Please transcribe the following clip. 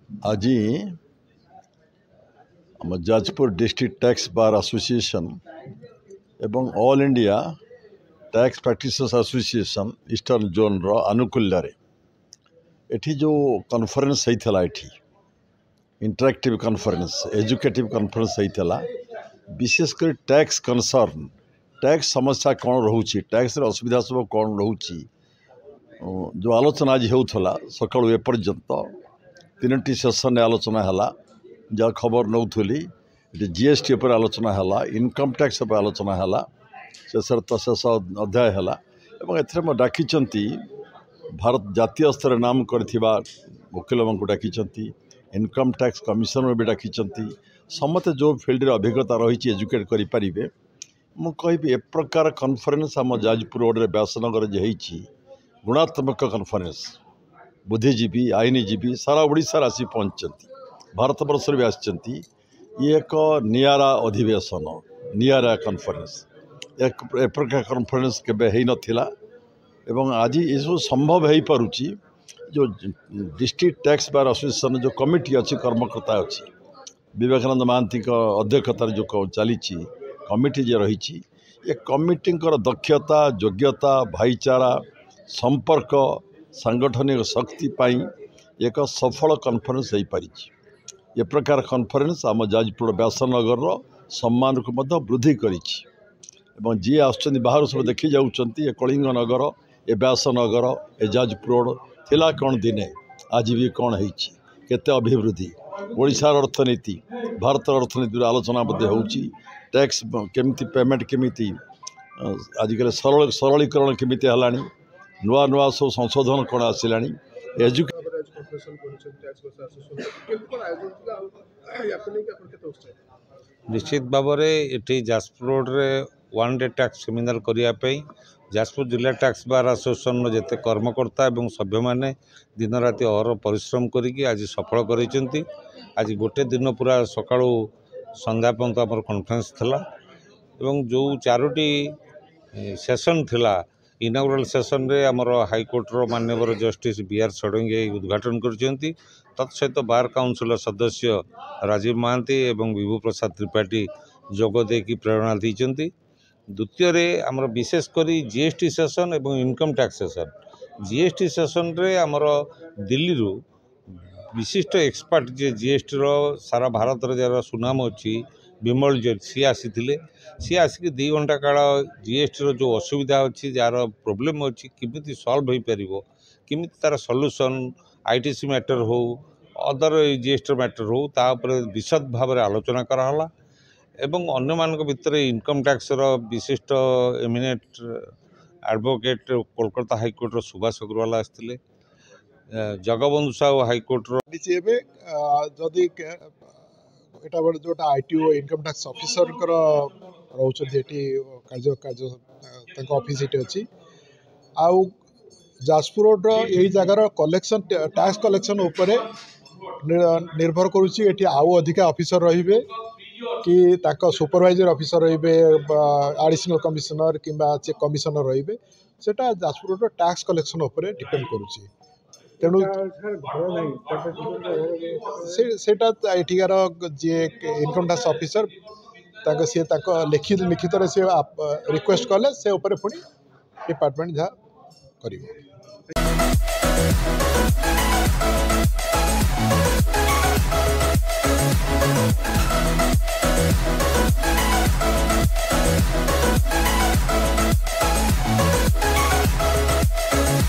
आज आम Jajpur district tax bar association एवं all India tax practitioners association eastern zone रो आनुकूल्य एठी जो कॉन्फ्रेंस होता एठी इंटरैक्टिव कॉन्फ्रेंस एजुकेटिव कॉन्फ्रेंस होता विशेषकर टैक्स कंसर्न टैक्स समस्या कौन रोचे टैक्स असुविधा सब कौन रोचे जो आलोचना आज होता सकाळू एपर्यंत तीनोटी सेसन आलोचना है जहाँ खबर नौली जीएसटी पर आलोचना है इनकम टैक्स पर आलोचना है शेष तो शेष अध्याय है एथर डाकी भारत जातीय स्तर नाम करथिबा वकील को डाकी इनकम टैक्स कमिशनर भी डाकी समते जो फील्ड रे अभिज्ञता रही एजुकेट करें मु कहि ए प्रकार कॉन्फ्रेंस आम जाजपुर रोड व्यासनगर गुणात्मक कॉन्फ्रेंस बुद्धिजीवी आईनजीवी सारा ओडिशा आसी पहुँचती भारत वर्ष भी आसती ये एक नियारा अधिवेशन नियारा कॉन्फ्रेंस एक प्रकार कॉन्फ्रेंस केबे है नथिला एवं आज ये सब संभव हो पारुची जो डिस्ट्रिक्ट टैक्स बार एसोसिएशन जो कमिटी अच्छी कर्मकर्ता अच्छी विवेकानंद महांती अध्यक्षतार जो चली कमिटी जे रही ये कमिटी दक्षता योग्यता भाईचारा संपर्क सांगठनिक शक्ति पाई एक सफल कॉन्फ्रेंस हो पारी ये प्रकार कॉन्फ्रेंस आम जाजपुर व्यासनगर सम्मान को मध्य वृद्धि करी जी आसुच्च बाहर सब देखी जाऊँच ये कलिंग नगर ए व्यासनगर ए जाजपुर रोड थिला कौन दिने आज भी कौन होते अभिवृद्धि ओडिशार अर्थनीति भारत अर्थनीति आलोचना होची टैक्स केमिति पेमेंट केमिति आजिकल सरलीकरण केमिति हलानी नुआ नुआ सब संशोधन कौन आसला निश्चित भाव ये जाजपुर रोड रे वन डे टैक्स सेमिनार करने जाजपुर जिला टैक्स बार एसोसिएशन जिते कर्मकर्ता एवं सभ्य मैंने दिन राति अहर परिश्रम करी आज सफल कर आज गोटे दिन पूरा सका संध्या पर्यंत आम कॉन्फ्रेंस थिला एवं जो चारोटी सेशन थिला इनागुराल सेशन रे आमर हाईकोर्टर माननीय जस्टिस बीआर षडंगी उद्घाटन करछंती तत्सहित बार काउंसिल सदस्य राजीव महांती एवं विभू प्रसाद त्रिपाठी जोग देकी प्रेरणा दी द्वितीय रे आमर विशेषकर जीएसटी सेशन एवं income tax session GST session रे आमर दिल्ली रू विशिष्ट एक्सपर्ट जे जीएसटी रो सारा भारत रे जार सुनाम अच्छी विमल जेट सी आसी सी आसिक 2 घंटा काल जीएसटी रो जो असुविधा अच्छी जार प्रोब्लेम अच्छी किमिति सॉल्व हो पार किमिति तार सॉल्यूशन आईटीसी मैटर हो अदर जीएसटी मैटर हो तापर विशद भाव में आलोचना कराला एवं अन्य मानक भितर इनकम टैक्स रो विशिष्ट एमिनेट एडवोकेट कोलकाता हाईकोर्ट रो सुभाष अग्रवाल आसते जगबंधु साहू हाईकोर्ट रो जदि एटा जोटा आईटीओ इनकम टैक्स ऑफिसर रोचे कार्य कार्य ऑफिस ये अच्छी आउ जाजपुर रोड यही जगार कलेक्शन टैक्स कलेक्शन उपरे निर्भर करुच्ची आउ अधिका ऑफिसर रे कि सुपरवाइजर ऑफिसर रे एडिशनल कमिशनर किंबा चेक कमिशनर रे सेटा जाजपुर रोड टैक्स कलेक्शन उपरे डिपेंड करुच्ची तेणु एठिकार जी इनकम टैक्स ऑफिसर सी लिखित सी रिक्वेस्ट कले से पुणी डिपार्टमेंट जहाँ कर।